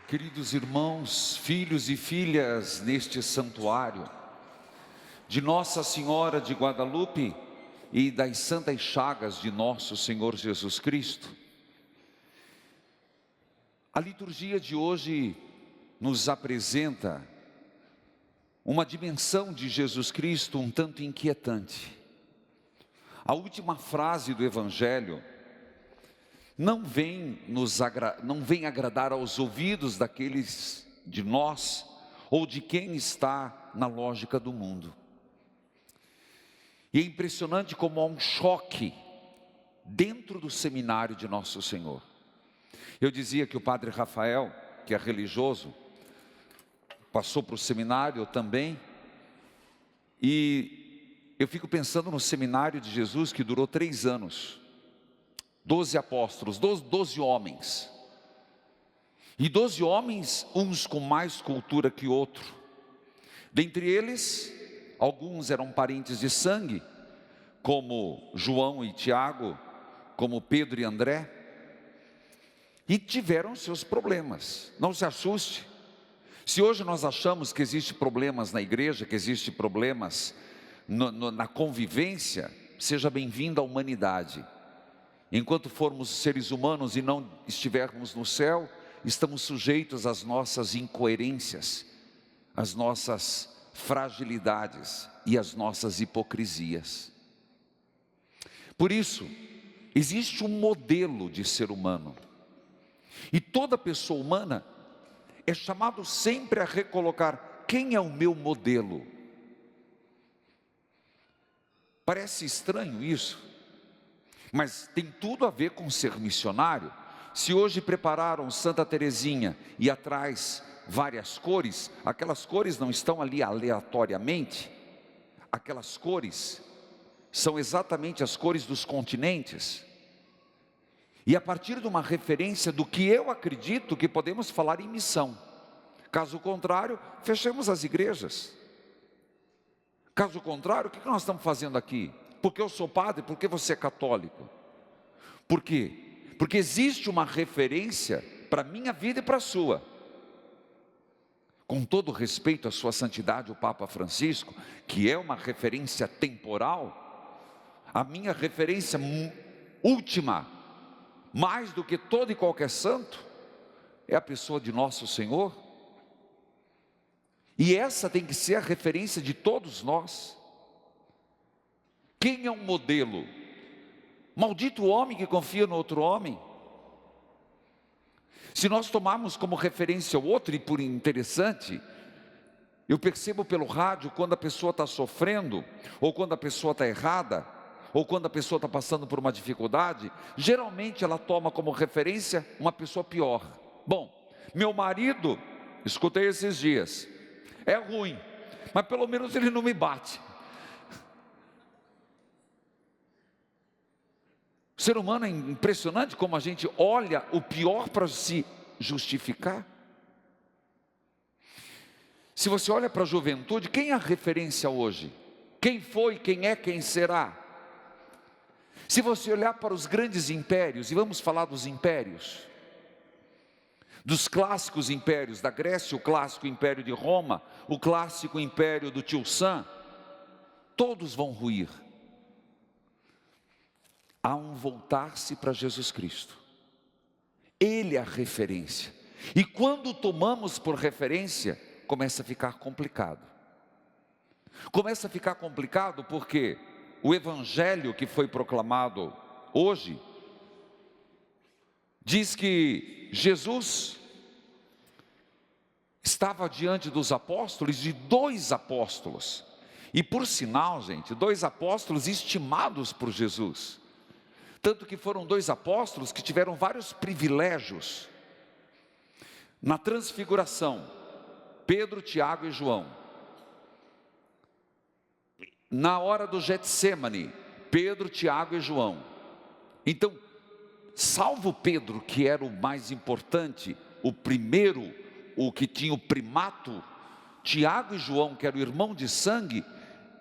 Queridos irmãos, filhos e filhas neste santuário de Nossa Senhora de Guadalupe e das Santas Chagas de Nosso Senhor Jesus Cristo, a liturgia de hoje nos apresenta uma dimensão de Jesus Cristo um tanto inquietante. A última frase do Evangelho não vem agradar aos ouvidos daqueles de nós ou de quem está na lógica do mundo. E é impressionante como há um choque dentro do seminário de Nosso Senhor. Eu dizia que o padre Rafael, que é religioso, passou para o seminário também, e eu fico pensando no seminário de Jesus que durou 3 anos. 12 apóstolos, 12 homens, e 12 homens, uns com mais cultura que outro. Dentre eles, alguns eram parentes de sangue, como João e Tiago, como Pedro e André, e tiveram seus problemas. Não se assuste, se hoje nós achamos que existem problemas na igreja, que existem problemas na convivência, seja bem-vindo à humanidade. Enquanto formos seres humanos e não estivermos no céu, estamos sujeitos às nossas incoerências, às nossas fragilidades e às nossas hipocrisias. Por isso, existe um modelo de ser humano, e toda pessoa humana é chamado sempre a recolocar: quem é o meu modelo? Parece estranho isso, mas tem tudo a ver com ser missionário. Se hoje prepararam Santa Teresinha e atrás várias cores, aquelas cores não estão ali aleatoriamente, aquelas cores são exatamente as cores dos continentes, e a partir de uma referência do que eu acredito que podemos falar em missão. Caso contrário, fechemos as igrejas. Caso contrário, o que nós estamos fazendo aqui? Porque eu sou padre, porque você é católico? Por quê? Porque existe uma referência para a minha vida e para a sua. Com todo respeito à sua santidade, o Papa Francisco, que é uma referência temporal, a minha referência última, mais do que todo e qualquer santo, é a pessoa de Nosso Senhor. E essa tem que ser a referência de todos nós. Quem é um modelo? Maldito o homem que confia no outro homem. Se nós tomarmos como referência o outro, e por interessante, eu percebo pelo rádio quando a pessoa está sofrendo, ou quando a pessoa está errada, ou quando a pessoa está passando por uma dificuldade, geralmente ela toma como referência uma pessoa pior. Bom, meu marido, escutei esses dias, é ruim, mas pelo menos ele não me bate. O ser humano é impressionante como a gente olha o pior para se justificar. Se você olha para a juventude, quem é a referência hoje? Quem foi, quem é, quem será? Se você olhar para os grandes impérios, e vamos falar dos impérios, dos clássicos impérios da Grécia, o clássico império de Roma, o clássico império do Tio Sam, todos vão ruir. Há um voltar-se para Jesus Cristo. Ele é a referência. E quando tomamos por referência, começa a ficar complicado. Começa a ficar complicado porque o Evangelho que foi proclamado hoje diz que Jesus estava diante dos apóstolos, de 2 apóstolos. E por sinal, gente, 2 apóstolos estimados por Jesus. Tanto que foram 2 apóstolos que tiveram vários privilégios. Na transfiguração, Pedro, Tiago e João. Na hora do Getsêmani, Pedro, Tiago e João. Então, salvo Pedro, que era o mais importante, o primeiro, o que tinha o primato, Tiago e João, que era o irmão de sangue,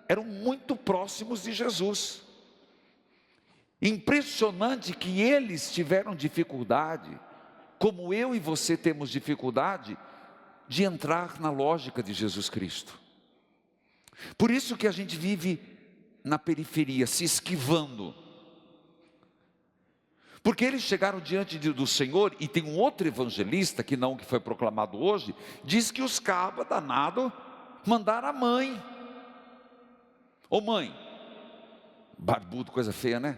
eram muito próximos de Jesus. Impressionante que eles tiveram dificuldade como eu e você temos dificuldade de entrar na lógica de Jesus Cristo. Por isso que a gente vive na periferia, se esquivando. Porque eles chegaram diante do Senhor, e tem um outro evangelista, que não que foi proclamado hoje, diz que os cabas danados mandaram a mãe. Ô mãe, barbudo, coisa feia, né?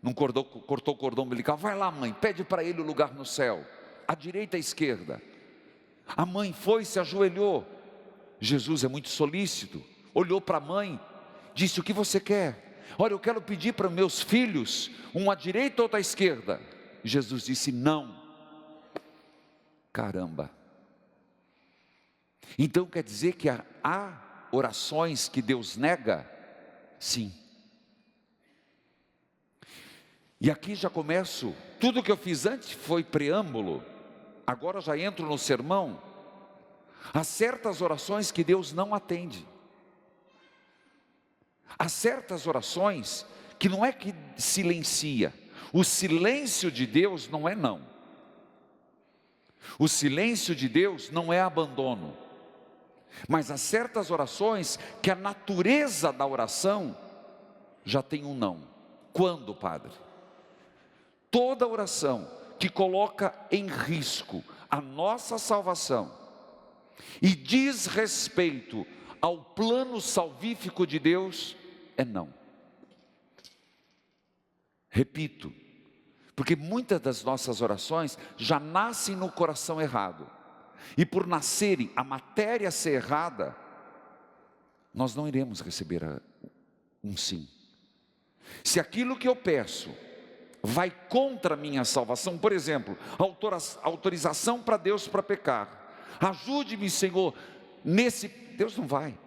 Não cortou o cordão umbilical. Vai lá, mãe, pede para ele o lugar no céu, à direita e à esquerda. A mãe foi, se ajoelhou. Jesus é muito solícito, olhou para a mãe, disse: o que você quer? Olha, eu quero pedir para meus filhos, um à direita ou outra à esquerda. Jesus disse: não. Caramba. Então quer dizer que há orações que Deus nega? Sim. E aqui já começo, tudo que eu fiz antes foi preâmbulo, agora já entro no sermão. Há certas orações que Deus não atende. Há certas orações que não é que silencia. O silêncio de Deus não é não. O silêncio de Deus não é abandono. Mas há certas orações que a natureza da oração já tem um não. Quando, Padre? Toda oração que coloca em risco a nossa salvação e diz respeito ao plano salvífico de Deus, é não. Repito, porque muitas das nossas orações já nascem no coração errado, e por nascerem, a matéria ser errada, nós não iremos receber um sim. Se aquilo que eu peço vai contra a minha salvação, por exemplo, autorização para Deus para pecar, ajude-me, Senhor, Deus não vai.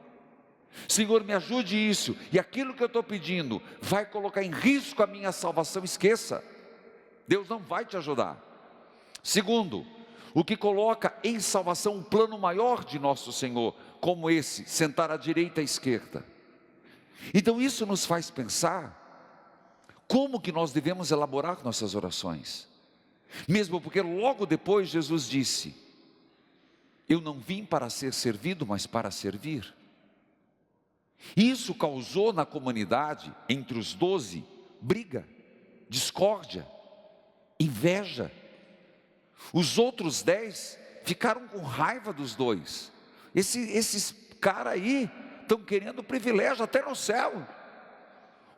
Senhor, me ajude isso, e aquilo que eu estou pedindo vai colocar em risco a minha salvação, esqueça, Deus não vai te ajudar. Segundo, o que coloca em salvação um plano maior de nosso Senhor, como esse, sentar à direita e à esquerda. Então isso nos faz pensar como que nós devemos elaborar nossas orações, mesmo porque logo depois Jesus disse: eu não vim para ser servido, mas para servir. Isso causou na comunidade, entre os 12, briga, discórdia, inveja. Os outros 10 ficaram com raiva dos dois. Esses caras aí estão querendo privilégio até no céu.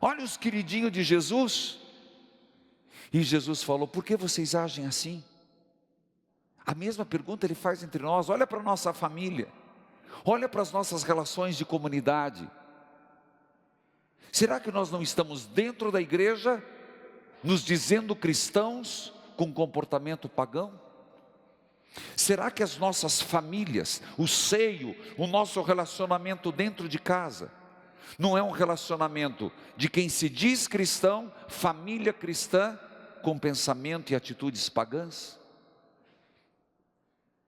Olha os queridinhos de Jesus. E Jesus falou: por que vocês agem assim? A mesma pergunta ele faz entre nós. Olha para a nossa família, olha para as nossas relações de comunidade. Será que nós não estamos dentro da igreja, nos dizendo cristãos, com comportamento pagão? Será que as nossas famílias, o seio, o nosso relacionamento dentro de casa, não é um relacionamento de quem se diz cristão, família cristã, com pensamento e atitudes pagãs?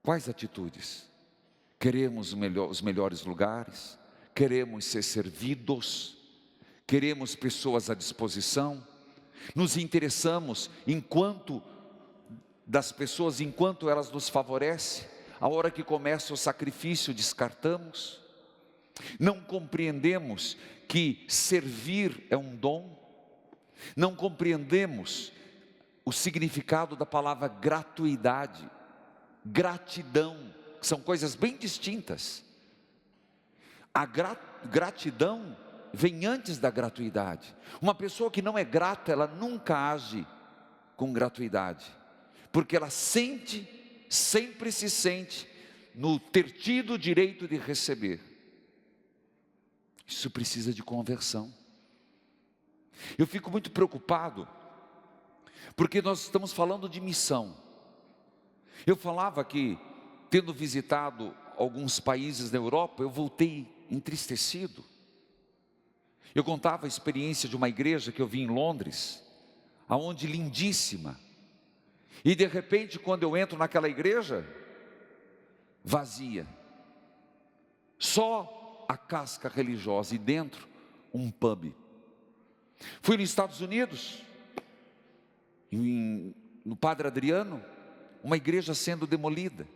Quais atitudes? Queremos os melhores lugares, queremos ser servidos, queremos pessoas à disposição, nos interessamos das pessoas enquanto elas nos favorecem, a hora que começa o sacrifício descartamos, não compreendemos que servir é um dom, não compreendemos o significado da palavra gratuidade, gratidão, são coisas bem distintas. A gratidão vem antes da gratuidade. Uma pessoa que não é grata, ela nunca age com gratuidade, porque ela sempre se sente no ter tido o direito de receber. Isso precisa de conversão. Eu fico muito preocupado, porque nós estamos falando de missão. Eu falava que, tendo visitado alguns países da Europa, eu voltei entristecido. Eu contava a experiência de uma igreja que eu vi em Londres, aonde lindíssima, e de repente quando eu entro naquela igreja, vazia, só a casca religiosa, e dentro um pub. Fui nos Estados Unidos, no Padre Adriano, uma igreja sendo demolida.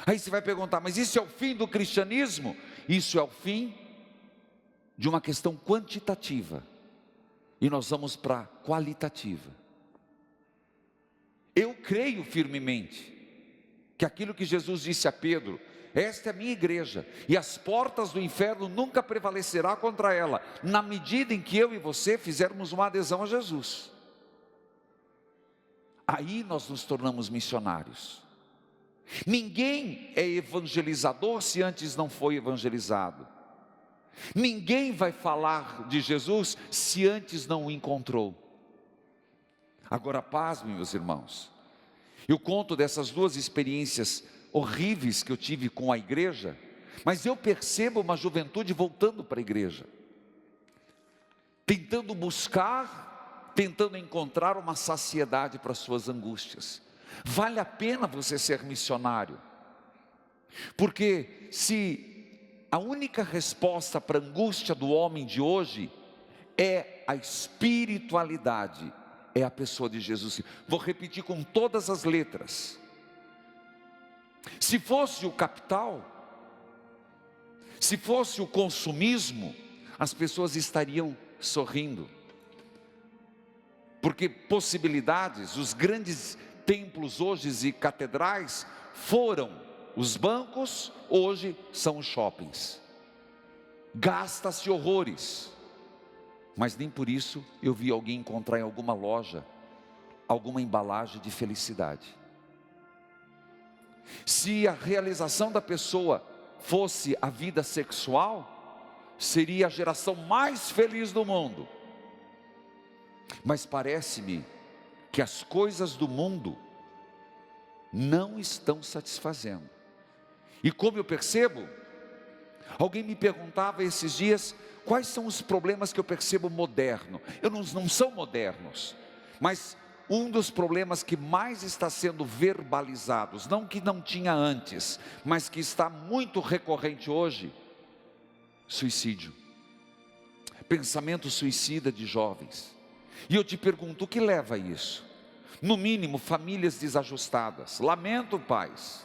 Aí você vai perguntar, mas isso é o fim do cristianismo? Isso é o fim de uma questão quantitativa, e nós vamos para a qualitativa. Eu creio firmemente que aquilo que Jesus disse a Pedro: esta é a minha igreja, e as portas do inferno nunca prevalecerá contra ela, na medida em que eu e você fizermos uma adesão a Jesus. Aí nós nos tornamos missionários. Ninguém é evangelizador se antes não foi evangelizado. Ninguém vai falar de Jesus se antes não o encontrou. Agora, pasmem, meus irmãos, eu conto dessas duas experiências horríveis que eu tive com a igreja, mas eu percebo uma juventude voltando para a igreja, tentando buscar, tentando encontrar uma saciedade para suas angústias. Vale a pena você ser missionário, porque se a única resposta para a angústia do homem de hoje é a espiritualidade, é a pessoa de Jesus. Vou repetir com todas as letras. Se fosse o capital, se fosse o consumismo, as pessoas estariam sorrindo, porque possibilidades, os grandes templos hoje e catedrais foram os bancos, hoje são os shoppings. Gasta-se horrores, mas nem por isso eu vi alguém encontrar em alguma loja alguma embalagem de felicidade. Se a realização da pessoa fosse a vida sexual, seria a geração mais feliz do mundo. Mas parece-me que as coisas do mundo não estão satisfazendo. E como eu percebo, alguém me perguntava esses dias, quais são os problemas que eu percebo moderno? Não são modernos, mas um dos problemas que mais está sendo verbalizados, não que não tinha antes, mas que está muito recorrente hoje: suicídio, pensamento suicida de jovens. E eu te pergunto, o que leva a isso? No mínimo, famílias desajustadas. Lamento, pais,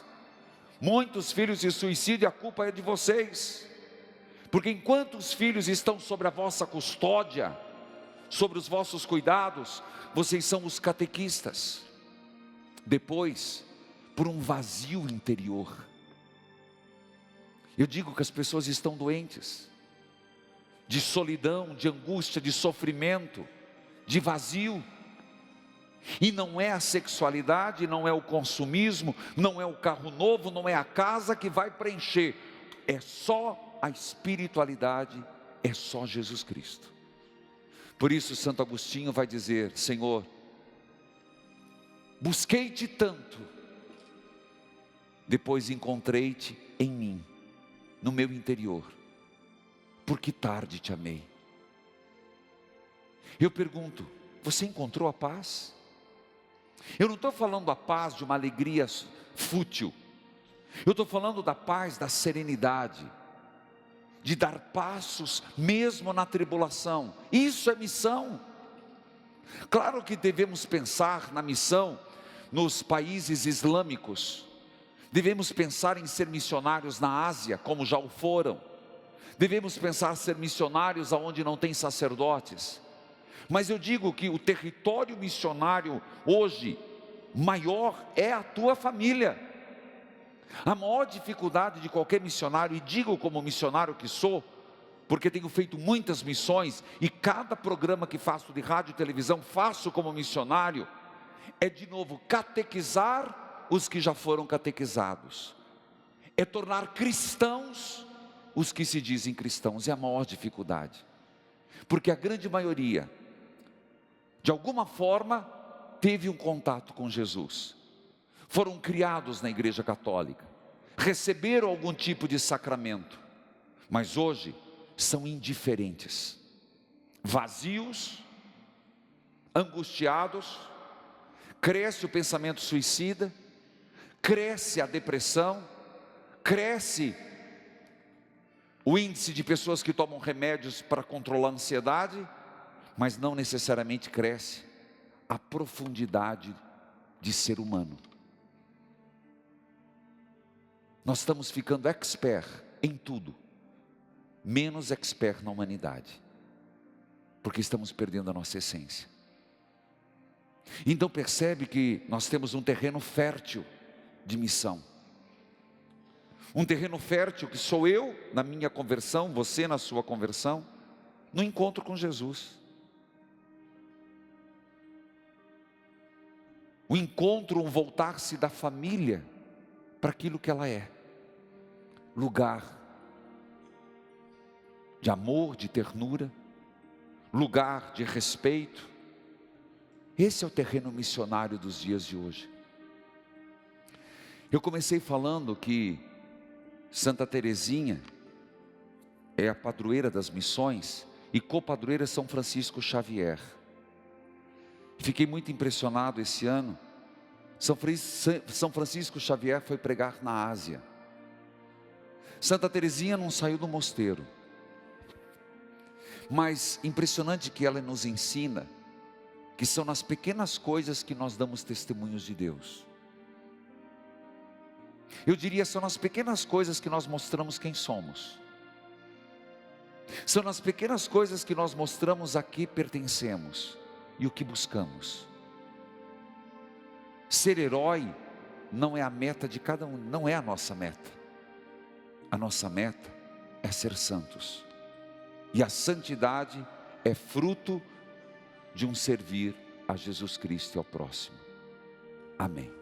muitos filhos de suicídio, a culpa é de vocês, porque enquanto os filhos estão sobre a vossa custódia, sobre os vossos cuidados, vocês são os catequistas. Depois, por um vazio interior, eu digo que as pessoas estão doentes, de solidão, de angústia, de sofrimento, de vazio. E não é a sexualidade, não é o consumismo, não é o carro novo, não é a casa que vai preencher, é só a espiritualidade, é só Jesus Cristo. Por isso Santo Agostinho vai dizer: Senhor, busquei-te tanto, depois encontrei-te em mim, no meu interior, porque tarde te amei. Eu pergunto, você encontrou a paz? Eu não estou falando a paz de uma alegria fútil, eu estou falando da paz, da serenidade, de dar passos mesmo na tribulação. Isso é missão. Claro que devemos pensar na missão nos países islâmicos, devemos pensar em ser missionários na Ásia, como já o foram, devemos pensar em ser missionários aonde não tem sacerdotes. Mas eu digo que o território missionário hoje maior é a tua família. A maior dificuldade de qualquer missionário, e digo como missionário que sou, porque tenho feito muitas missões, e cada programa que faço de rádio e televisão, faço como missionário, é de novo catequizar os que já foram catequizados, é tornar cristãos os que se dizem cristãos. É a maior dificuldade, porque a grande maioria, de alguma forma, teve um contato com Jesus, foram criados na igreja católica, receberam algum tipo de sacramento, mas hoje são indiferentes, vazios, angustiados. Cresce o pensamento suicida, cresce a depressão, cresce o índice de pessoas que tomam remédios para controlar a ansiedade, mas não necessariamente cresce a profundidade de ser humano. Nós estamos ficando expert em tudo, menos expert na humanidade, porque estamos perdendo a nossa essência. Então percebe que nós temos um terreno fértil de missão. Um terreno fértil que sou eu na minha conversão, você na sua conversão, no encontro com Jesus. O encontro, um voltar-se da família para aquilo que ela é. Lugar de amor, de ternura, lugar de respeito. Esse é o terreno missionário dos dias de hoje. Eu comecei falando que Santa Teresinha é a padroeira das missões e copadroeira São Francisco Xavier. Fiquei muito impressionado esse ano. São Francisco Xavier foi pregar na Ásia. Santa Teresinha não saiu do mosteiro. Mas impressionante que ela nos ensina que são nas pequenas coisas que nós damos testemunhos de Deus. Eu diria, são nas pequenas coisas que nós mostramos quem somos. São nas pequenas coisas que nós mostramos a que pertencemos e o que buscamos. Ser herói não é a meta de cada um, não é a nossa meta. A nossa meta é ser santos. E a santidade é fruto de um servir a Jesus Cristo e ao próximo. Amém.